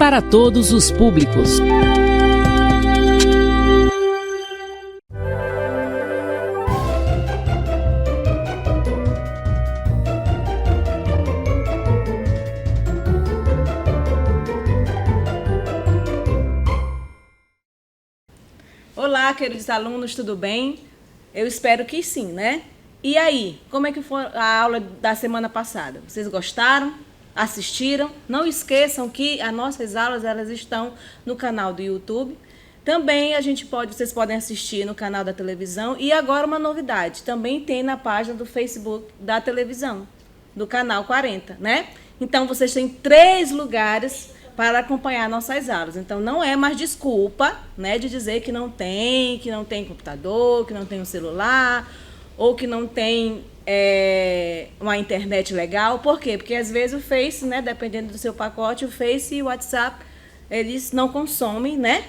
para todos os públicos. Olá, queridos alunos, tudo bem? Eu espero que sim, né? E aí, como é que foi a aula da semana passada? Vocês gostaram? Assistiram? Não esqueçam que as nossas aulas elas estão no canal do YouTube. Também vocês podem assistir no canal da televisão. E agora uma novidade, também tem na página do Facebook da televisão, do canal 40, né? Então vocês têm 3 lugares para acompanhar nossas aulas. Então não é mais desculpa, né, de dizer que não tem computador, que não tem um celular, ou que não tem uma internet legal. Por quê? Porque às vezes o Face, né, dependendo do seu pacote, o Face e o WhatsApp, eles não consomem, né,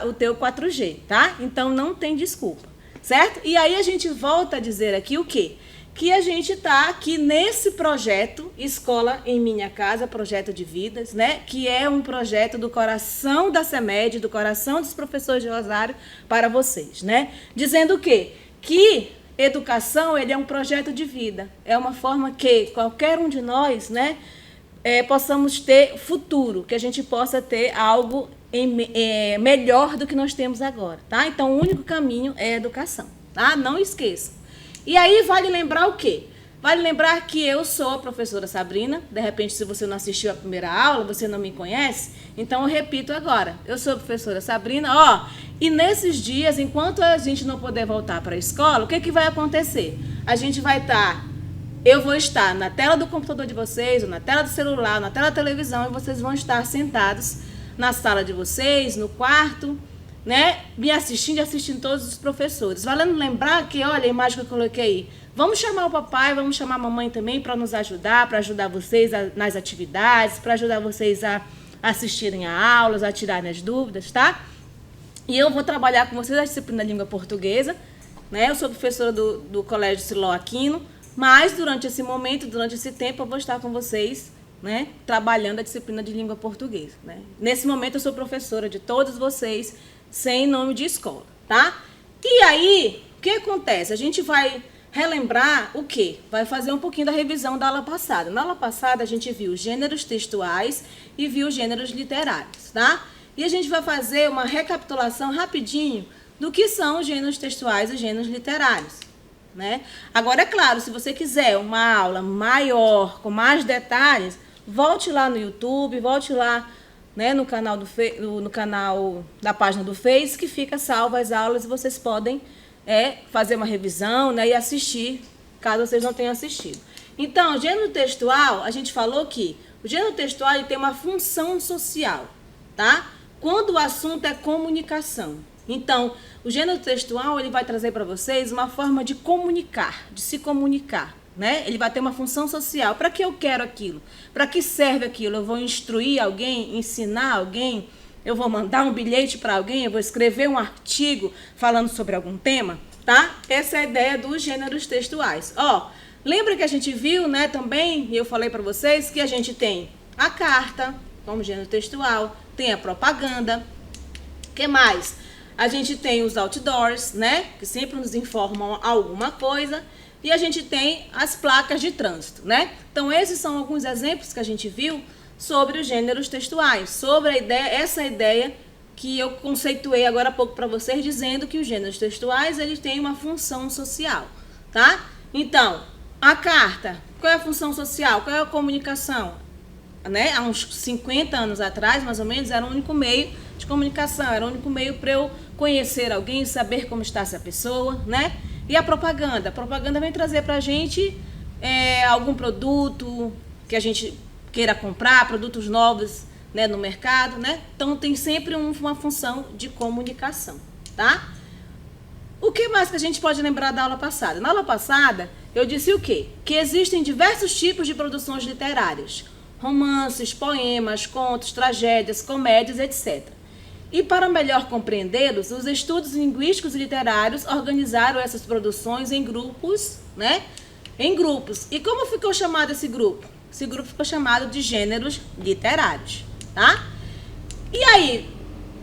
o teu 4G, tá? Então não tem desculpa, certo? E aí a gente volta a dizer aqui o quê? Que a gente está aqui nesse projeto Escola em Minha Casa, projeto de vidas, né? Que é um projeto do coração da CEMED, do coração dos professores de Rosário para vocês, né? Dizendo o quê? Que educação, ele é um projeto de vida. É uma forma que qualquer um de nós, né, possamos ter futuro, que a gente possa ter algo melhor do que nós temos agora, tá? Então, o único caminho é a educação, tá? Não esqueçam. E aí vale lembrar o quê? Vale lembrar que eu sou a professora Sabrina. De repente, se você não assistiu a primeira aula, você não me conhece, então eu repito agora. Eu sou a professora Sabrina, e nesses dias, enquanto a gente não puder voltar para a escola, o que vai acontecer? Eu vou estar na tela do computador de vocês, ou na tela do celular, ou na tela da televisão, e vocês vão estar sentados na sala de vocês, no quarto, né, me assistindo todos os professores. Valendo lembrar que, olha a imagem que eu coloquei aí, vamos chamar o papai, vamos chamar a mamãe também para nos ajudar, para ajudar vocês nas atividades, para ajudar vocês a assistirem a aulas, a tirarem as dúvidas, tá? E eu vou trabalhar com vocês a disciplina de língua portuguesa, né? Eu sou professora do Colégio Siló Aquino, mas durante esse momento, durante esse tempo, eu vou estar com vocês, né, trabalhando a disciplina de língua portuguesa, né? Nesse momento eu sou professora de todos vocês, sem nome de escola, tá? E aí, o que acontece? A gente vai relembrar o quê? Vai fazer um pouquinho da revisão da aula passada. Na aula passada, a gente viu gêneros textuais e viu gêneros literários, tá? E a gente vai fazer uma recapitulação rapidinho do que são os gêneros textuais e gêneros literários, né? Agora, é claro, se você quiser uma aula maior, com mais detalhes, volte lá no YouTube, volte lá, né, no canal no canal da página do Face, que fica salva as aulas e vocês podem fazer uma revisão, né, e assistir, caso vocês não tenham assistido. Então, gênero textual, a gente falou que o gênero textual ele tem uma função social, tá? Quando o assunto é comunicação. Então, o gênero textual ele vai trazer para vocês uma forma de comunicar, de se comunicar, né? Ele vai ter uma função social. Para que eu quero aquilo? Para que serve aquilo? Eu vou instruir alguém, ensinar alguém? Eu vou mandar um bilhete para alguém? Eu vou escrever um artigo falando sobre algum tema? Tá? Essa é a ideia dos gêneros textuais. Lembra que a gente viu, né, também, e eu falei para vocês, que a gente tem a carta, como gênero textual, tem a propaganda. O que mais? A gente tem os outdoors, né, que sempre nos informam alguma coisa. E a gente tem as placas de trânsito, né? Então, esses são alguns exemplos que a gente viu sobre os gêneros textuais, sobre essa ideia que eu conceituei agora há pouco para vocês, dizendo que os gêneros textuais eles têm uma função social, tá? Então, a carta, qual é a função social? Qual é a comunicação? Né? Há uns 50 anos atrás, mais ou menos, era o único meio de comunicação, era o único meio para eu conhecer alguém, saber como está essa pessoa, né? E a propaganda? A propaganda vem trazer para a gente algum produto que a gente queira comprar, produtos novos, né, no mercado, né? Então, tem sempre uma função de comunicação, tá? O que mais que a gente pode lembrar da aula passada? Na aula passada, eu disse o quê? Que existem diversos tipos de produções literárias. Romances, poemas, contos, tragédias, comédias, etc. E para melhor compreendê-los, os estudos linguísticos e literários organizaram essas produções em grupos, né? Em grupos. E como ficou chamado esse grupo? Esse grupo ficou chamado de gêneros literários, tá? E aí,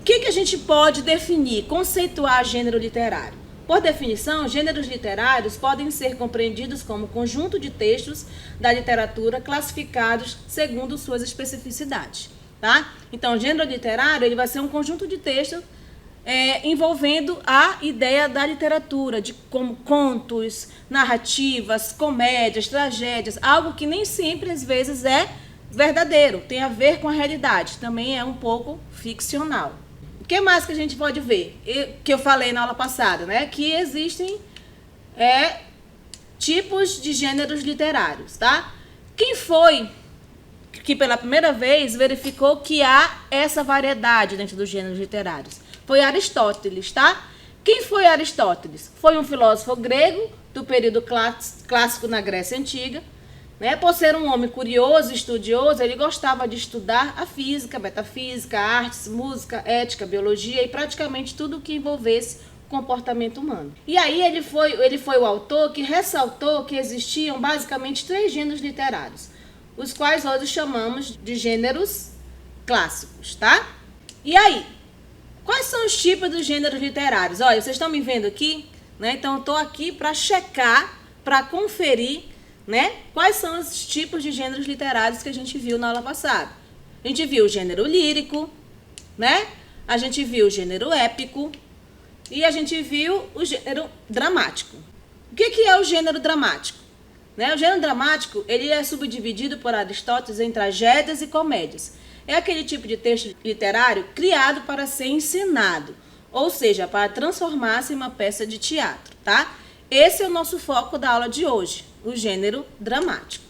o que a gente pode definir, conceituar gênero literário? Por definição, gêneros literários podem ser compreendidos como conjunto de textos da literatura classificados segundo suas especificidades, tá? Então, gênero literário ele vai ser um conjunto de textos envolvendo a ideia da literatura, de como contos, narrativas, comédias, tragédias, algo que nem sempre, às vezes, é verdadeiro, tem a ver com a realidade, também é um pouco ficcional. O que mais que a gente pode ver? Que eu falei na aula passada, né? Que existem tipos de gêneros literários, tá? Quem foi que pela primeira vez verificou que há essa variedade dentro dos gêneros literários? Foi Aristóteles, tá? Quem foi Aristóteles? Foi um filósofo grego do período clássico na Grécia Antiga. Né? Por ser um homem curioso, estudioso, ele gostava de estudar a física, metafísica, artes, música, ética, biologia e praticamente tudo que envolvesse o comportamento humano. E aí ele foi o autor que ressaltou que existiam basicamente 3 gêneros literários, os quais hoje chamamos de gêneros clássicos, tá? E aí, quais são os tipos dos gêneros literários? Olha, vocês estão me vendo aqui, né? Então eu estou aqui para checar, para conferir, né? Quais são os tipos de gêneros literários que a gente viu na aula passada? A gente viu o gênero lírico, né? A gente viu o gênero épico e a gente viu o gênero dramático. O que é o gênero dramático? Né? O gênero dramático ele é subdividido por Aristóteles em tragédias e comédias. É aquele tipo de texto literário criado para ser ensinado, ou seja, para transformar-se em uma peça de teatro, tá? Esse é o nosso foco da aula de hoje, o gênero dramático.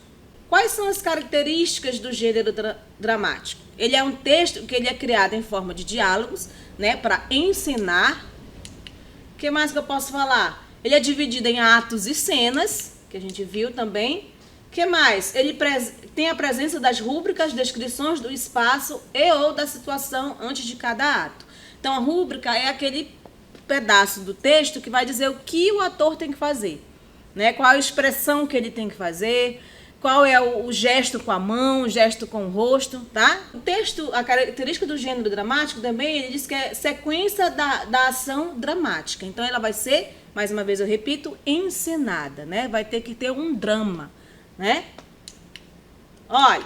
Quais são as características do gênero dramático? Ele é um texto que ele é criado em forma de diálogos, né, para ensinar. O que mais que eu posso falar? Ele é dividido em atos e cenas, que a gente viu também. O que mais? Ele tem a presença das rúbricas, descrições do espaço e ou da situação antes de cada ato. Então, a rúbrica é aquele pedaço do texto que vai dizer o que o ator tem que fazer, né? Qual a expressão que ele tem que fazer, qual é o gesto com a mão, o gesto com o rosto, tá? O texto, a característica do gênero dramático também, ele diz que é sequência da ação dramática. Então, ela vai ser, mais uma vez eu repito, encenada, né? Vai ter que ter um drama, né? Olha,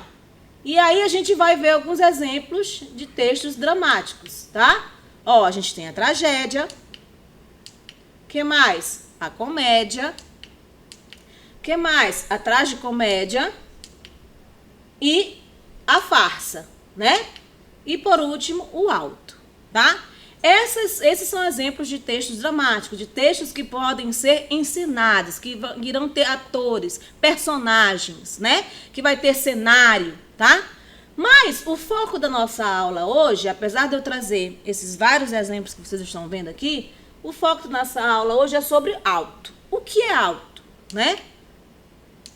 e aí a gente vai ver alguns exemplos de textos dramáticos, tá? Ó, a gente tem a tragédia. O que mais? A comédia. O que mais? A tragicomédia e a farsa, né? E por último, o auto, tá? Esses são exemplos de textos dramáticos, de textos que podem ser ensinados, que irão ter atores, personagens, né? Que vai ter cenário, tá? Mas o foco da nossa aula hoje, apesar de eu trazer esses vários exemplos que vocês estão vendo aqui, o foco da nossa aula hoje é sobre auto. O que é auto, né?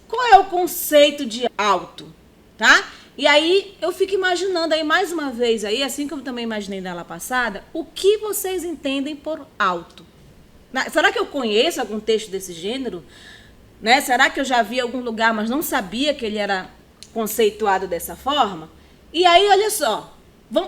Qual é o conceito de auto, tá? E aí eu fico imaginando aí mais uma vez aí, assim como eu também imaginei na aula passada, o que vocês entendem por auto? Será que eu conheço algum texto desse gênero? Né? Será que eu já vi em algum lugar, mas não sabia que ele era conceituado dessa forma? E aí, olha só,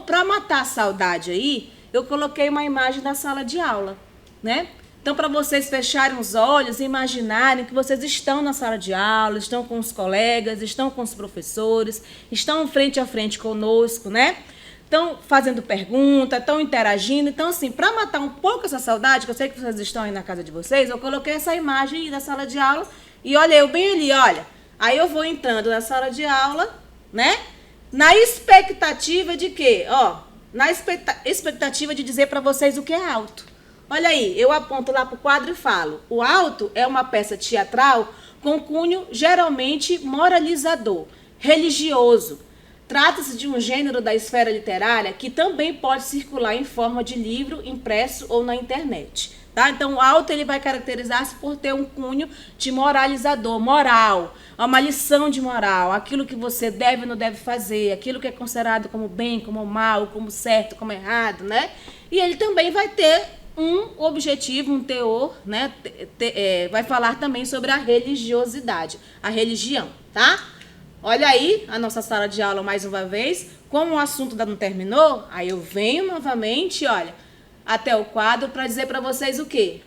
para matar a saudade aí, eu coloquei uma imagem da sala de aula, né? Então, para vocês fecharem os olhos e imaginarem que vocês estão na sala de aula, estão com os colegas, estão com os professores, estão frente a frente conosco, né? Estão fazendo pergunta, estão interagindo. Então, assim, para matar um pouco essa saudade, que eu sei que vocês estão aí na casa de vocês, eu coloquei essa imagem aí da sala de aula e olha eu bem ali, olha. Aí eu vou entrando na sala de aula, né? Na expectativa de quê? Ó, na expectativa de dizer para vocês o que é auto. Olha aí, eu aponto lá para o quadro e falo. O auto é uma peça teatral com cunho geralmente moralizador, religioso. Trata-se de um gênero da esfera literária que também pode circular em forma de livro, impresso ou na internet. Tá? Então, o auto ele vai caracterizar-se por ter um cunho de moralizador, moral, uma lição de moral, aquilo que você deve ou não deve fazer, aquilo que é considerado como bem, como mal, como certo, como errado, né? E ele também vai ter um objetivo, um teor, né? Vai falar também sobre a religiosidade, a religião, tá? Olha aí a nossa sala de aula mais uma vez, Como o assunto ainda não terminou, aí eu venho novamente, olha, até o quadro para dizer para vocês o quê?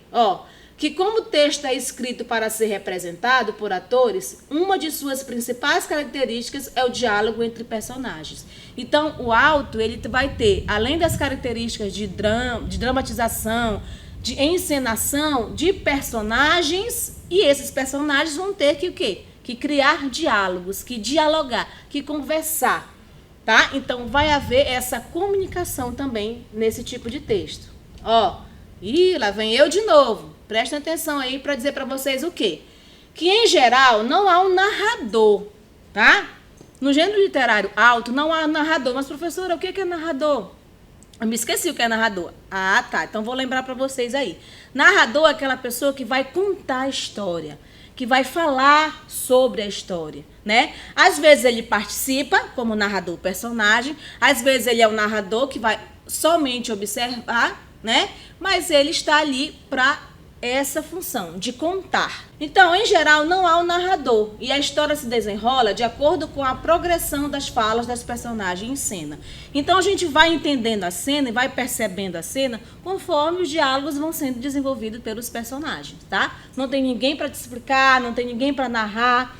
Que como o texto é escrito para ser representado por atores, uma de suas principais características é o diálogo entre personagens. Então, o auto, ele vai ter, além das características de dramatização, de encenação, de personagens, e esses personagens vão ter que o quê? Que criar diálogos, que dialogar, que conversar, tá? Então, vai haver essa comunicação também nesse tipo de texto. Lá vem eu de novo. Prestem atenção aí para dizer para vocês o quê? Que, em geral, não há um narrador, tá? No gênero literário alto, não há narrador. Mas, professora, o que é narrador? Eu me esqueci o que é narrador. Tá. Então, vou lembrar para vocês aí. Narrador é aquela pessoa que vai contar a história, que vai falar sobre a história, né? Às vezes ele participa como narrador personagem, às vezes ele é o narrador que vai somente observar, né? Mas ele está ali para essa função de contar. Então, em geral, não há um narrador e a história se desenrola de acordo com a progressão das falas das personagens em cena. Então, a gente vai entendendo a cena e vai percebendo a cena conforme os diálogos vão sendo desenvolvidos pelos personagens, tá? Não tem ninguém para te explicar, não tem ninguém para narrar,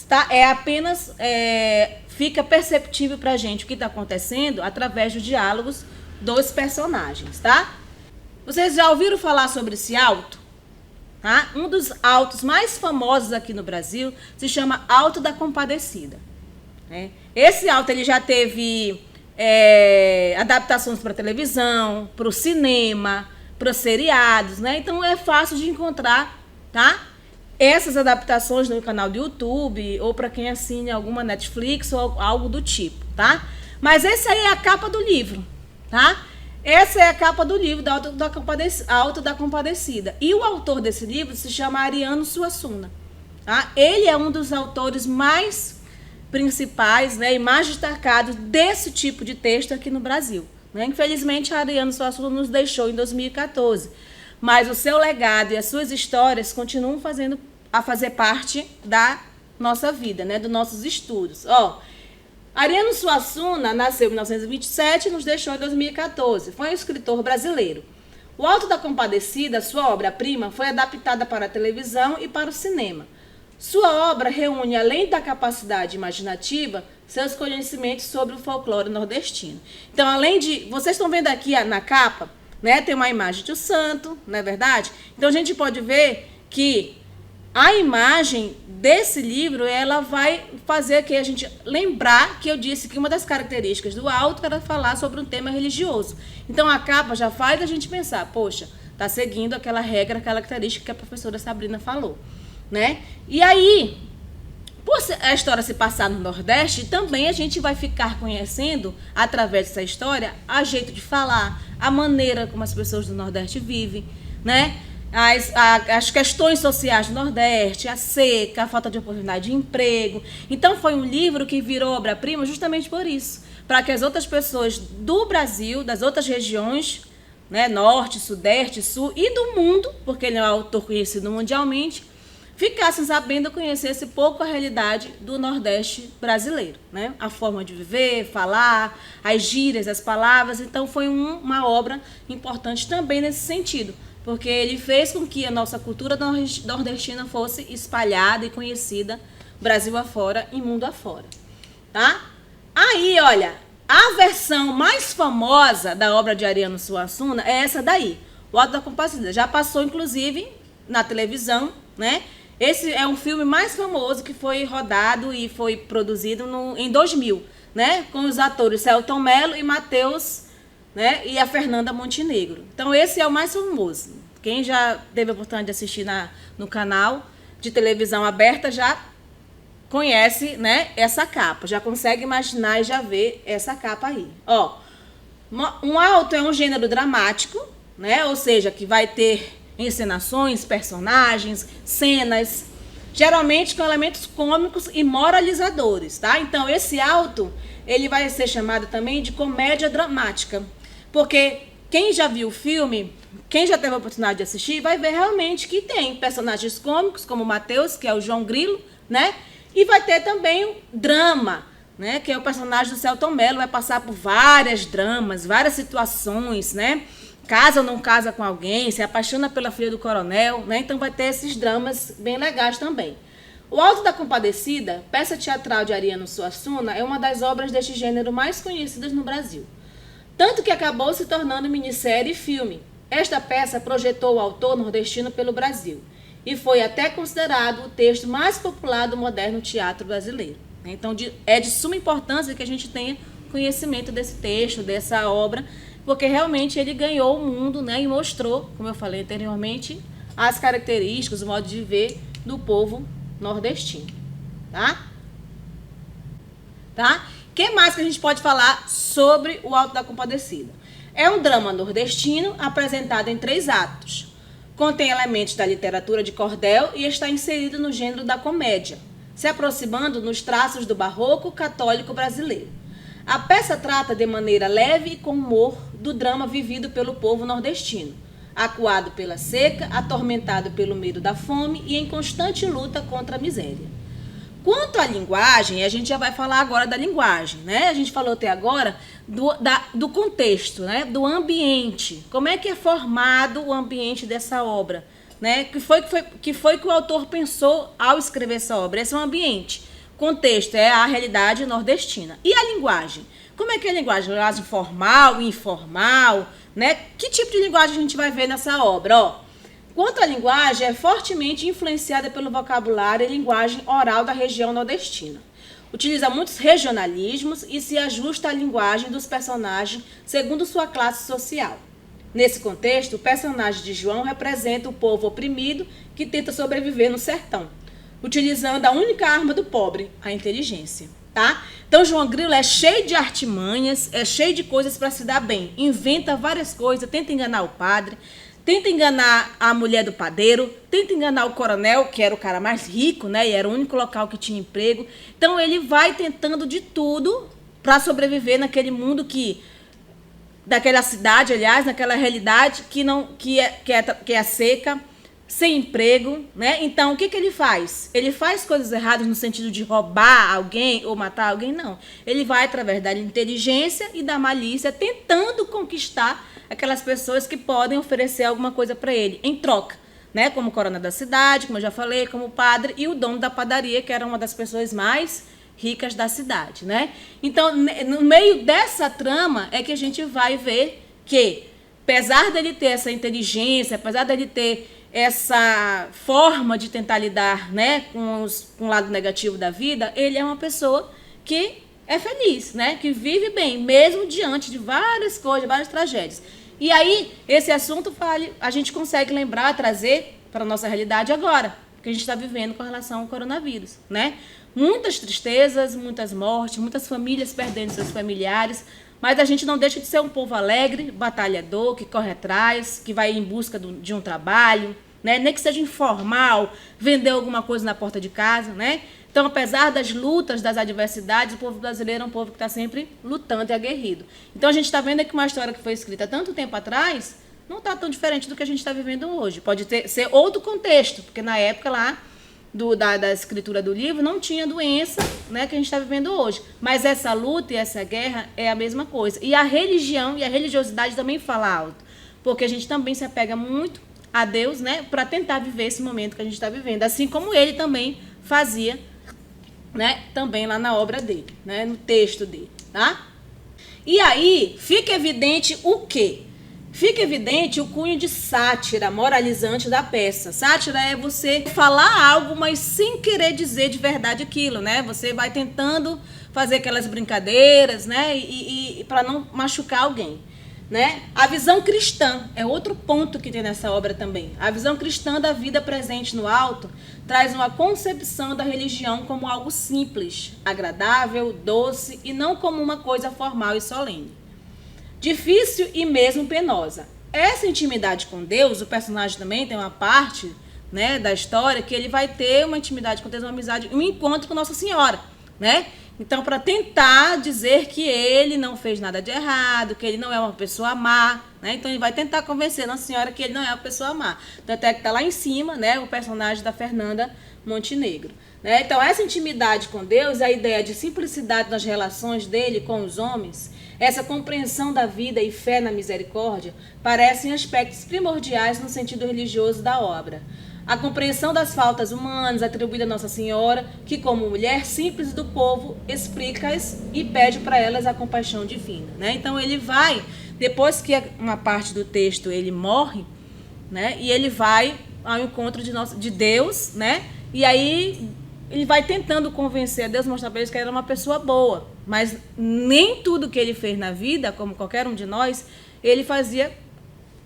tá? É apenas fica perceptível para a gente o que está acontecendo através dos diálogos dos personagens, tá? Vocês já ouviram falar sobre esse auto? Tá? Um dos autos mais famosos aqui no Brasil se chama Auto da Compadecida. Né? Esse auto ele já teve adaptações para televisão, para o cinema, para os seriados, né? Então é fácil de encontrar, tá? Essas adaptações no canal do YouTube ou para quem assine alguma Netflix ou algo do tipo, tá? Mas essa aí é a capa do livro, tá? Essa é a capa do livro, da Auto da Compadecida. E o autor desse livro se chama Ariano Suassuna. Tá? Ele é um dos autores mais principais, né, e mais destacados desse tipo de texto aqui no Brasil. Né? Infelizmente, Ariano Suassuna nos deixou em 2014. Mas o seu legado e as suas histórias continuam a fazer parte da nossa vida, né, dos nossos estudos. Ariano Suassuna nasceu em 1927 e nos deixou em 2014. Foi um escritor brasileiro. O Auto da Compadecida, sua obra-prima, foi adaptada para a televisão e para o cinema. Sua obra reúne, além da capacidade imaginativa, seus conhecimentos sobre o folclore nordestino. Então, além de... Vocês estão vendo aqui na capa, né? Tem uma imagem de um santo, não é verdade? Então, a gente pode ver que a imagem desse livro, ela vai fazer que a gente lembrar que eu disse que uma das características do auto era falar sobre um tema religioso. Então, a capa já faz a gente pensar, poxa, está seguindo aquela regra, aquela característica que a professora Sabrina falou, né? E aí, por a história se passar no Nordeste, também a gente vai ficar conhecendo, através dessa história, a jeito de falar, a maneira como as pessoas do Nordeste vivem, né? As questões sociais do Nordeste, a seca, a falta de oportunidade de emprego. Então, foi um livro que virou obra-prima justamente por isso, para que as outras pessoas do Brasil, das outras regiões, né, Norte, Sudeste, Sul e do mundo, porque ele é um autor conhecido mundialmente, ficassem sabendo, conhecessem pouco a realidade do Nordeste brasileiro, né? A forma de viver, falar, as gírias, as palavras. Então, foi uma obra importante também nesse sentido, porque ele fez com que a nossa cultura nordestina fosse espalhada e conhecida Brasil afora e mundo afora, tá? Aí, olha, a versão mais famosa da obra de Ariano Suassuna é essa daí, O Auto da Compadecida. Já passou, inclusive, na televisão, né? Esse é um filme mais famoso que foi rodado e foi produzido em 2000, né? Com os atores Selton Mello e Matheus, né, e a Fernanda Montenegro. Então, esse é o mais famoso. Quem já teve a oportunidade de assistir no canal de televisão aberta já conhece, né, essa capa. Já consegue imaginar e já ver essa capa aí. Um auto é um gênero dramático, né, ou seja, que vai ter encenações, personagens, cenas, geralmente com elementos cômicos e moralizadores, tá? Então, esse auto, ele vai ser chamado também de comédia dramática. Porque quem já viu o filme, quem já teve a oportunidade de assistir, vai ver realmente que tem personagens cômicos, como o Matheus, que é o João Grilo, né? E vai ter também drama, né, que é o personagem do Selton Mello, vai passar por várias dramas, várias situações, né? Casa ou não casa com alguém, se apaixona pela filha do coronel, né? Então vai ter esses dramas bem legais também. O Alto da Compadecida, peça teatral de Ariano Suassuna, é uma das obras deste gênero mais conhecidas no Brasil. Tanto que acabou se tornando minissérie e filme. Esta peça projetou o autor nordestino pelo Brasil e foi até considerado o texto mais popular do moderno teatro brasileiro. Então é de suma importância que a gente tenha conhecimento desse texto, dessa obra, porque realmente ele ganhou o mundo, né, e mostrou, como eu falei anteriormente, as características, o modo de viver do povo nordestino. Tá? O que mais que a gente pode falar sobre o Alto da Compadecida? É um drama nordestino apresentado em 3 atos. Contém elementos da literatura de cordel e está inserido no gênero da comédia, se aproximando nos traços do barroco católico brasileiro. A peça trata de maneira leve e com humor do drama vivido pelo povo nordestino, acuado pela seca, atormentado pelo medo da fome e em constante luta contra a miséria. Quanto à linguagem, a gente já vai falar agora da linguagem, né? A gente falou até agora do contexto, né? Do ambiente. Como é que é formado o ambiente dessa obra, né? Que foi que o autor pensou ao escrever essa obra? Esse é um ambiente. Contexto é a realidade nordestina. E a linguagem? Como é que é a linguagem? Linguagem formal, informal, né? Que tipo de linguagem a gente vai ver nessa obra? Ó, quanto à linguagem, é fortemente influenciada pelo vocabulário e linguagem oral da região nordestina. Utiliza muitos regionalismos e se ajusta à linguagem dos personagens segundo sua classe social. Nesse contexto, o personagem de João representa o povo oprimido que tenta sobreviver no sertão, utilizando a única arma do pobre, a inteligência. Tá? Então, João Grilo é cheio de artimanhas, é cheio de coisas para se dar bem. Inventa várias coisas, tenta enganar o padre, tenta enganar a mulher do padeiro, tenta enganar o coronel, que era o cara mais rico, né? E era o único local que tinha emprego. Então, ele vai tentando de tudo para sobreviver naquele mundo daquela cidade, aliás, naquela realidade que é seca, sem emprego, né? Então, o que ele faz? Ele faz coisas erradas no sentido de roubar alguém ou matar alguém? Não. Ele vai, através da inteligência e da malícia, tentando conquistar aquelas pessoas que podem oferecer alguma coisa para ele, em troca, né? Como o coronel da cidade, como eu já falei, como o padre e o dono da padaria, que era uma das pessoas mais ricas da cidade, né? Então, no meio dessa trama é que a gente vai ver que, apesar dele ter essa inteligência, apesar dele ter essa forma de tentar lidar, né, com o lado negativo da vida, ele é uma pessoa que é feliz, né, que vive bem, mesmo diante de várias coisas, várias tragédias. E aí, esse assunto a gente consegue lembrar, trazer para a nossa realidade agora, que a gente está vivendo com relação ao coronavírus, né? Muitas tristezas, muitas mortes, muitas famílias perdendo seus familiares, mas a gente não deixa de ser um povo alegre, batalhador, que corre atrás, que vai em busca de um trabalho, né? Nem que seja informal, vender alguma coisa na porta de casa, né? Então, apesar das lutas, das adversidades, o povo brasileiro é um povo que está sempre lutando e aguerrido. Então, a gente está vendo que uma história que foi escrita há tanto tempo atrás não está tão diferente do que a gente está vivendo hoje. Pode ser outro contexto, porque na época lá da escritura do livro não tinha doença, né, que a gente está vivendo hoje. Mas essa luta e essa guerra é a mesma coisa. E a religião e a religiosidade também fala alto, porque a gente também se apega muito a Deus, né, para tentar viver esse momento que a gente está vivendo, assim como ele também fazia, né, também lá na obra dele, né, no texto dele, tá? E aí fica evidente o quê? Fica evidente o cunho de sátira moralizante da peça. Sátira é você falar algo, mas sem querer dizer de verdade aquilo, né? Você vai tentando fazer aquelas brincadeiras, né? E para não machucar alguém, né? A visão cristã é outro ponto que tem nessa obra também. A visão cristã da vida presente no alto traz uma concepção da religião como algo simples, agradável, doce e não como uma coisa formal e solene. Difícil e mesmo penosa. Essa intimidade com Deus, o personagem também tem uma parte, né, da história que ele vai ter uma intimidade com Deus, uma amizade, um encontro com Nossa Senhora, né? Então, para tentar dizer que ele não fez nada de errado, que ele não é uma pessoa má, né? Então, ele vai tentar convencer Nossa Senhora que ele não é uma pessoa má. Tanto é que está lá em cima, né, o personagem da Fernanda Montenegro. Né? Então, essa intimidade com Deus, a ideia de simplicidade nas relações dele com os homens, essa compreensão da vida e fé na misericórdia, parecem aspectos primordiais no sentido religioso da obra. A compreensão das faltas humanas atribuída a Nossa Senhora, que como mulher simples do povo, explica-as e pede para elas a compaixão divina. Né? Então ele vai, depois que uma parte do texto ele morre, né? E ele vai ao encontro de Deus, né? E aí ele vai tentando convencer a Deus, mostrar para eles que ele era uma pessoa boa. Mas nem tudo que ele fez na vida, como qualquer um de nós, ele fazia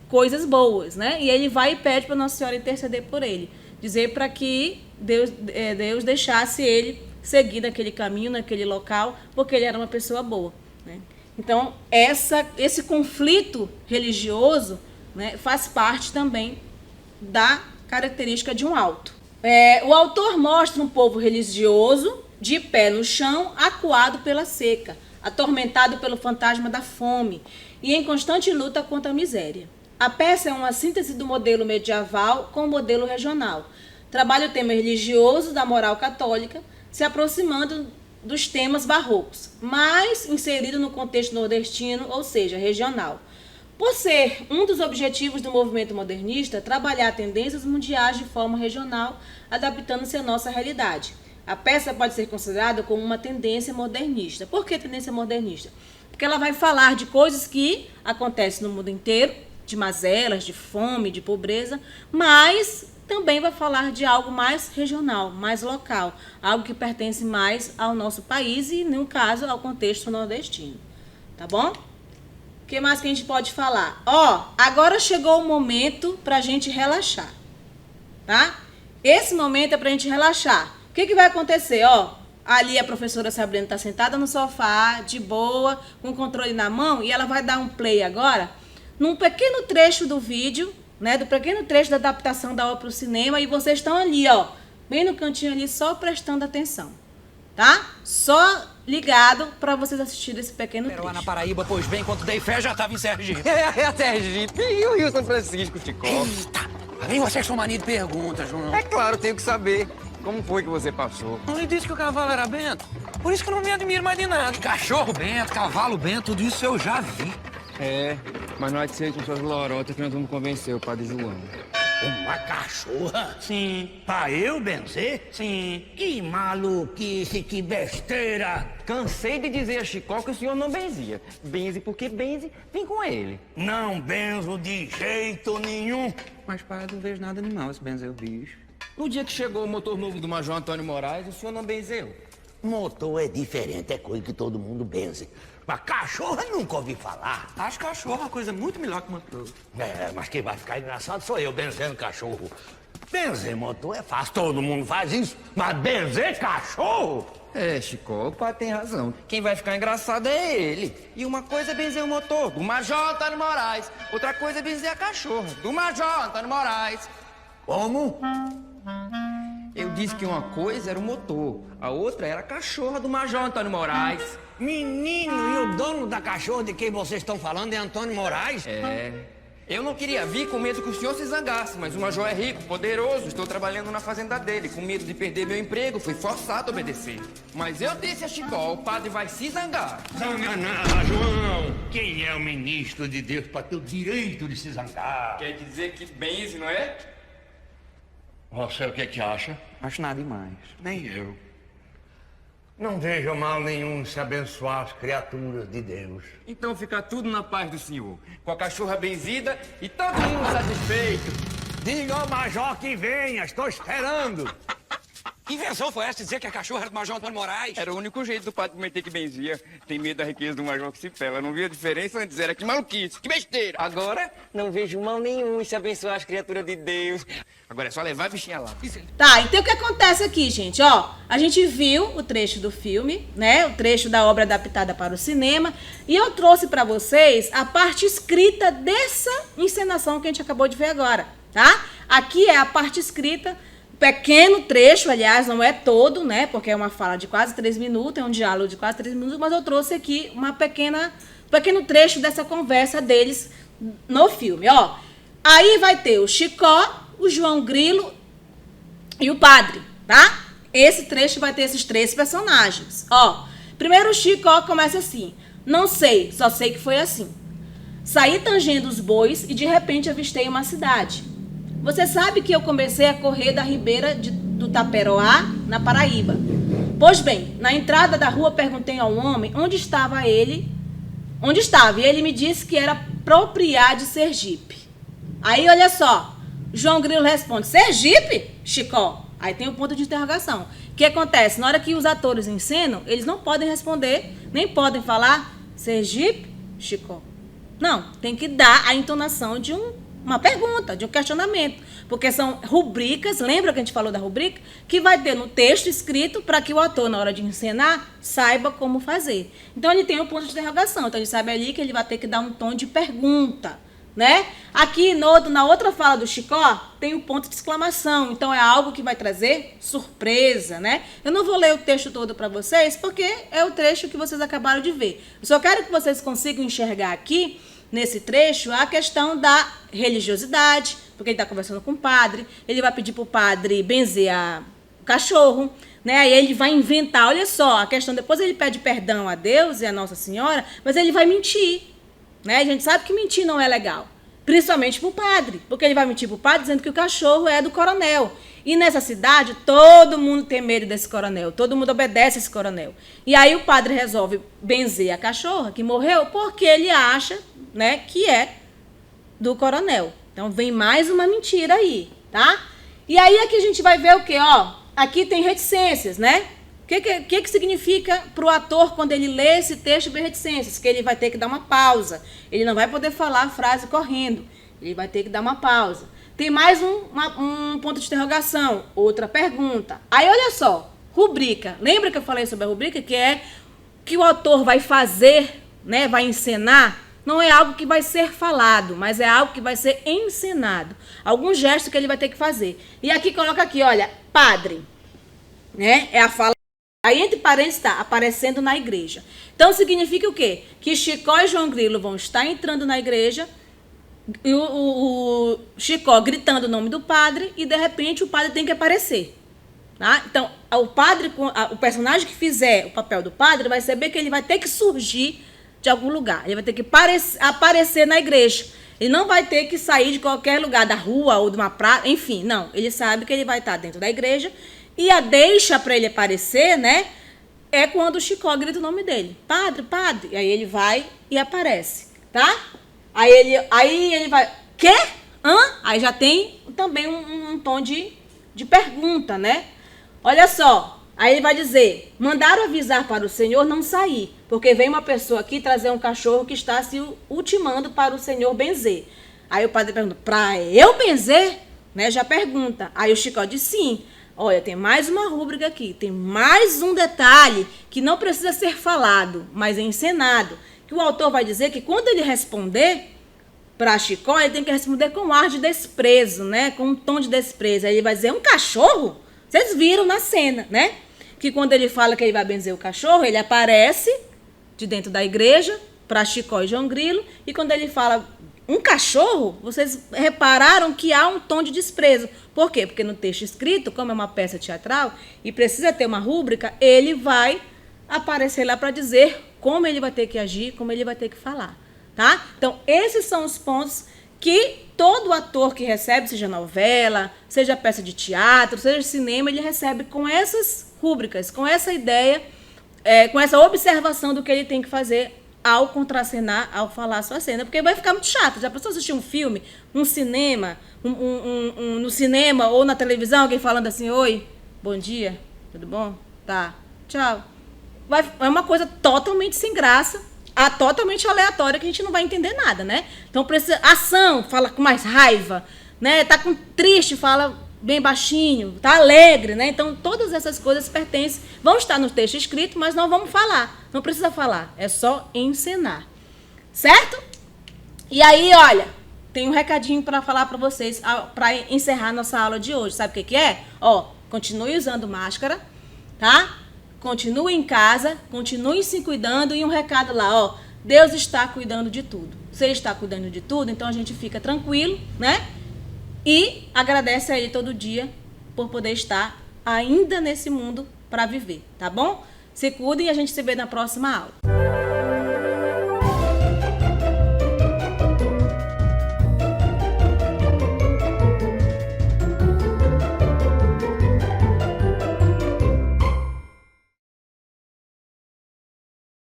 coisas boas, né? E ele vai e pede para Nossa Senhora interceder por ele, dizer para que Deus deixasse ele seguir naquele caminho, naquele local, porque ele era uma pessoa boa, né? Então, esse conflito religioso, né, faz parte também da característica de um auto. O autor mostra um povo religioso, de pé no chão, acuado pela seca, atormentado pelo fantasma da fome e em constante luta contra a miséria. A peça é uma síntese do modelo medieval com o modelo regional. Trabalha o tema religioso da moral católica, se aproximando dos temas barrocos, mas inserido no contexto nordestino, ou seja, regional. Por ser um dos objetivos do movimento modernista, trabalhar tendências mundiais de forma regional, adaptando-se à nossa realidade. A peça pode ser considerada como uma tendência modernista. Por que tendência modernista? Porque ela vai falar de coisas que acontecem no mundo inteiro, de mazelas, de fome, de pobreza, mas também vai falar de algo mais regional, mais local, algo que pertence mais ao nosso país e, no caso, ao contexto nordestino. Tá bom? O que mais que a gente pode falar? Agora chegou o momento para a gente relaxar, tá? Esse momento é para a gente relaxar. O que vai acontecer? Ali a professora Sabrina está sentada no sofá, de boa, com o controle na mão, e ela vai dar um play agora num pequeno trecho do vídeo, né, do pequeno trecho da adaptação da obra para o cinema, e vocês estão ali, bem no cantinho ali, só prestando atenção, tá? Só ligado para vocês assistirem esse pequeno trecho. Era lá na Paraíba, pois bem, quando dei fé já estava em Sergipe. É Sergipe e o Rio São Francisco, Chico. Eita, nem vocês são mania de perguntas, João. É claro, tenho que saber. Como foi que você passou? Não lhe disse que o cavalo era bento? Por isso que eu não me admiro mais de nada. Cachorro bento, cavalo bento, tudo isso eu já vi. Mas não há de ser com suas lorotas que nós vamos convencer o padre João. Uma cachorra? Sim. Pra eu benzer? Sim. Que maluquice, que besteira! Cansei de dizer a Chicó que o senhor não benzia. Benze porque benze, vem com ele. Não benzo de jeito nenhum. Mas, padre, não vejo nada animal se benzer o bicho. No dia que chegou o motor novo do Major Antônio Moraes, o senhor não benzeu? Motor é diferente, é coisa que todo mundo benze. Mas cachorra nunca ouvi falar. Acho cachorro uma coisa muito melhor que motor. Mas quem vai ficar engraçado sou eu benzendo cachorro. Benzer motor é fácil, todo mundo faz isso. Mas benzer cachorro? Chicó, o padre tem razão. Quem vai ficar engraçado é ele. E uma coisa é benzer o motor do Major Antônio Moraes. Outra coisa é benzer a cachorra do Major Antônio Moraes. Como? Eu disse que uma coisa era o motor, a outra era a cachorra do Major Antônio Moraes. Menino, e o dono da cachorra de quem vocês estão falando é Antônio Moraes? Eu não queria vir com medo que o senhor se zangasse, mas o Major é rico, poderoso, estou trabalhando na fazenda dele. Com medo de perder meu emprego, fui forçado a obedecer. Mas eu disse a Chicó, o padre vai se zangar. Zanga não, João. Quem é o ministro de Deus para ter o direito de se zangar? Quer dizer que benze, não é? Você o que acha? Acho nada demais. Nem eu. Não vejo mal nenhum em se abençoar as criaturas de Deus. Então fica tudo na paz do senhor, com a cachorra benzida e todo mundo satisfeito. Diga ao Major que venha, estou esperando. Que invenção foi essa de dizer que a cachorra era do Major Antônio Moraes? Era o único jeito do padre prometer que benzia. Tem medo da riqueza do Major que se pela. Não via diferença antes, era que maluquice, que besteira. Agora, não vejo mal nenhum em se abençoar as criaturas de Deus. Agora é só levar a bichinha lá. Tá, então o que acontece aqui, gente? A gente viu o trecho do filme, né? O trecho da obra adaptada para o cinema. E eu trouxe para vocês a parte escrita dessa encenação que a gente acabou de ver agora, tá? Aqui é a parte escrita pequeno trecho, aliás, não é todo, né? Porque é uma fala de quase 3 minutos, é um diálogo de quase 3 minutos, mas eu trouxe aqui pequeno trecho dessa conversa deles no filme, ó. Aí vai ter o Chicó, o João Grilo e o padre, tá? Esse trecho vai ter esses 3 personagens, ó. Primeiro o Chicó começa assim: não sei, só sei que foi assim. Saí tangendo os bois e de repente avistei uma cidade. Você sabe que eu comecei a correr da ribeira do Taperoá, na Paraíba. Pois bem, na entrada da rua perguntei ao homem onde estava, e ele me disse que era Propriá de Sergipe. Aí, olha só, João Grilo responde: Sergipe, Chicó? Aí tem um ponto de interrogação. O que acontece? Na hora que os atores encenam, eles não podem responder, nem podem falar Sergipe, Chicó. Não, tem que dar a entonação de uma pergunta, de um questionamento. Porque são rubricas, lembra que a gente falou da rubrica? Que vai ter no texto escrito para que o ator, na hora de encenar, saiba como fazer. Então, ele tem um ponto de interrogação. Então, ele sabe ali que ele vai ter que dar um tom de pergunta, né? Aqui, na outra fala do Chicó, tem um ponto de exclamação. Então, é algo que vai trazer surpresa, né? Eu não vou ler o texto todo para vocês, porque é o trecho que vocês acabaram de ver. Eu só quero que vocês consigam enxergar aqui, nesse trecho, a questão da religiosidade, porque ele está conversando com o padre, ele vai pedir para o padre benzer o cachorro, né? Aí ele vai inventar, olha só, a questão, depois ele pede perdão a Deus e a Nossa Senhora, mas ele vai mentir, né? A gente sabe que mentir não é legal, principalmente para o padre, porque ele vai mentir para o padre dizendo que o cachorro é do coronel. E nessa cidade, todo mundo tem medo desse coronel, todo mundo obedece esse coronel. E aí o padre resolve benzer a cachorra que morreu porque ele acha, né, que é do coronel. Então vem mais uma mentira aí, tá? E aí aqui a gente vai ver o quê? Ó, aqui tem reticências, né? O que significa para o ator quando ele lê esse texto ver reticências? Que ele vai ter que dar uma pausa. Ele não vai poder falar a frase correndo. Ele vai ter que dar uma pausa. Tem mais um ponto de interrogação, outra pergunta. Aí, olha só, rubrica. Lembra que eu falei sobre a rubrica? Que é que o autor vai fazer, né, vai encenar. Não é algo que vai ser falado, mas é algo que vai ser encenado. Algum gesto que ele vai ter que fazer. E aqui, coloca aqui, olha, padre. Né? É a fala. Aí, entre parênteses, está aparecendo na igreja. Então, significa o quê? Que Chicó e João Grilo vão estar entrando na igreja, e o Chicó gritando o nome do padre, e de repente o padre tem que aparecer. Tá? Então, o personagem que fizer o papel do padre vai saber que ele vai ter que surgir de algum lugar. Ele vai ter que aparecer na igreja. Ele não vai ter que sair de qualquer lugar, da rua ou de uma praça, enfim, não. Ele sabe que ele vai estar dentro da igreja, e a deixa para ele aparecer, né, é quando o Chicó grita o nome dele. Padre, padre. E aí ele vai e aparece, tá? Aí ele vai, quê? Hã? Aí já tem também um tom de pergunta, né? Olha só, aí ele vai dizer: mandaram avisar para o senhor não sair, porque vem uma pessoa aqui trazer um cachorro que está se ultimando para o senhor benzer. Aí o padre pergunta: para eu benzer? Né? Já pergunta. Aí o Chicó diz: sim. Olha, tem mais uma rúbrica aqui, tem mais um detalhe que não precisa ser falado, mas é encenado. Que o autor vai dizer que quando ele responder para Chicó, ele tem que responder com um ar de desprezo, né? Com um tom de desprezo. Aí ele vai dizer: um cachorro? Vocês viram na cena, né? Que quando ele fala que ele vai benzer o cachorro, ele aparece de dentro da igreja para Chicó e João Grilo. E quando ele fala um cachorro, vocês repararam que há um tom de desprezo. Por quê? Porque no texto escrito, como é uma peça teatral e precisa ter uma rúbrica, ele vai aparecer lá para dizer como ele vai ter que agir, como ele vai ter que falar, tá? Então, esses são os pontos que todo ator que recebe, seja novela, seja peça de teatro, seja cinema, ele recebe com essas rúbricas, com essa ideia, com essa observação do que ele tem que fazer ao contracenar, ao falar a sua cena, porque vai ficar muito chato. Já pensou assistir um filme, um cinema, no cinema ou na televisão, alguém falando assim: oi, bom dia, tudo bom? Tá, tchau. É uma coisa totalmente sem graça, totalmente aleatória, que a gente não vai entender nada, né? Então precisa ação, fala com mais raiva, né? Tá triste, fala bem baixinho, tá alegre, né? Então todas essas coisas vão estar no texto escrito, mas não vamos falar, não precisa falar, é só encenar, certo? E aí, olha, tem um recadinho para falar para vocês, para encerrar nossa aula de hoje. Sabe o que é? Ó, continue usando máscara, tá? Continue em casa, continue se cuidando e um recado lá, ó. Deus está cuidando de tudo. Se Ele está cuidando de tudo, então a gente fica tranquilo, né? E agradece a Ele todo dia por poder estar ainda nesse mundo para viver, tá bom? Se cuidem e a gente se vê na próxima aula.